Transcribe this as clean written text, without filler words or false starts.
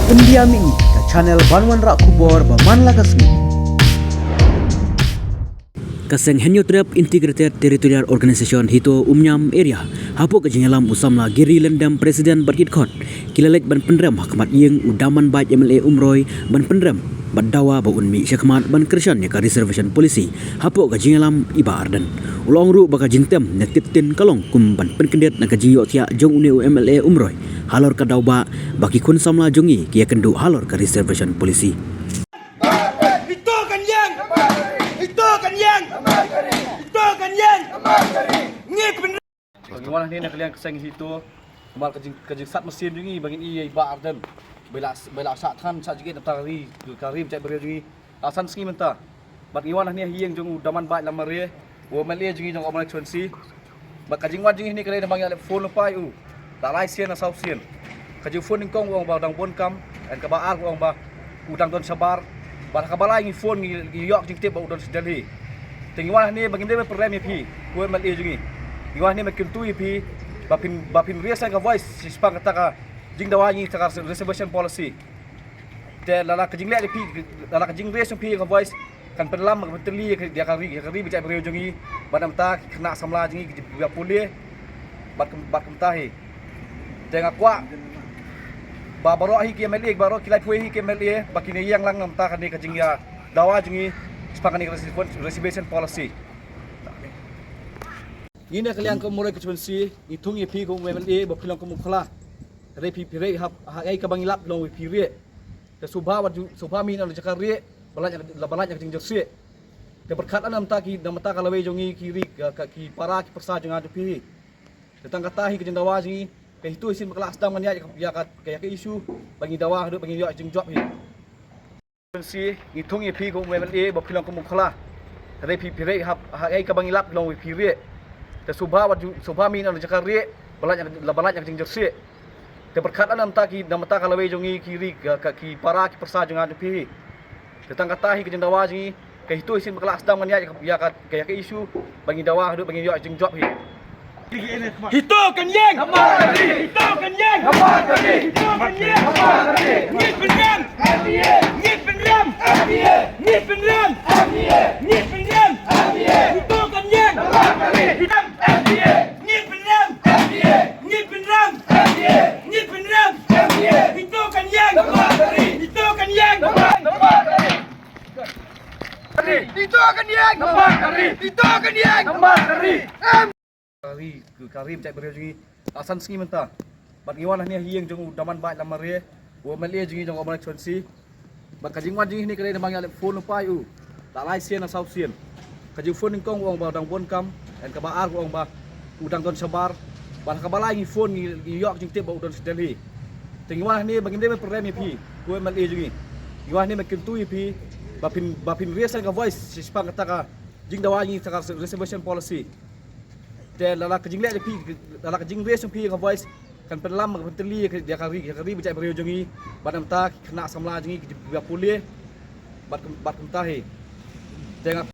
Pendiam ini ke channel Banwan Rak Kubor Baman Lakasmi. Kaseng Henyo Trap Integrated Territorial Organization Hito Umnyam Area Hapo kejingalam usamla Giri Lendam Presiden Barkit Khot Kilalet Ban Pendram Hakmat Yeng Udaman Bait MLA Umroy Ban Pendram Badawa ba unmi syakmat ban kersan ya ka reservation polisi hapo ka jingalam iba ardan ulong ru baka jingtem na tiptin kalong kum ban penkendet na kajiyo tia jong uni MLA Umroy halor ka dawba baki kun samla jongi kia kendu halor ka reservation polisi Itu kan yang ngik bener bagaimana ni nak kalian keseng situ kemal kejing sat mesin jungi bangin iya iba ardan bela sak than sak jigit tari karim cai beri jungi asan ski menta bagaimana ni hiang jong daman ba lamare wo melia jungi jong omal chonsi bak kajing wan jungi ni kalian bangin phone pai u tak lai sien asau sien kajing phone kong wong ba dang bon kam en ka ba ar wong ba udang don sabar bar ka balai ngi phone ngi yok jing tip ba udon sedali tinggal ni bagi dia program pi, kau melihat jungi. Tinggal ni makin tu pi, bapin riasa ka voice, siapa kata ka jing dawa ni cakap reservation policy. Jadi lala kejing lihat pi, lala kejing riasa pi ka voice, kan perlam beteli dia kari bicara beri jungi, badam tak kena samla jungi dia pulih, bat kemtahi. Tengah kuat, baru hi kia melihat, baru kilai puih hi kia melihat, baki ni yang lang nam tak ni kejing ya dawa jungi. Sepakat reservation policy. Ini kalian kau mulai kecuali hitung ye pi kau MLA berpilang kau muklah. Repi pire hab hai ka bangilap long pire. Ke subha min al jakari balanya kecing jersi. Ke berkat anam taki nam ta kalawe jongi kiri ki para ki persa jang adu pi. Datang kata hi ke dawa jingi ke itu isin kelas dam kan ya ke isu bagi dawa hadu bagi yo jing job hi. Si hitung ye pi kau MLA berpilang kau muklah. Repi pire hab hai ka bangilap long pire. Ke subha min al jakari balanya kecing jersi. Ke berkat anam taki nam ta kalawe jongi kiri ki para ki persa jang adu pi. Datang kata hi ke dawa jingi ke itu isin kelas dam kan ya ke isu bagi dawa hadu bagi yo jing job hi. Itu kan yang itu kan yang ngik bener ngik bener itu kan yang ngik bener itu kan yang Karim cai beri jungi asan ski menta bagaimana ni hiang jong daman ba lamare wo melia jungi jong omal chonsi bak kajing wan jungi ni kalian bangin phone pai u tak lai sien asau sien kajing phone kong wong ba dang bon kam en ka ba ar wong ba udang don sabar bar ka balai ngi phone ngi yok jing tip ba udon sedali tinggal ni bagi dia program pi kau melia jungi tinggal ni makin tu pi bapin riasa ka voice siapa kata ka jing dawa ni cakap reservation policy. Jadi lala kejing lihat pi, lala kejing riasa pi ka voice, kan perlam beteli dia kari bicara beri jungi, badam tak kena samla jungi dia pulih, bat kemtahi. Tengah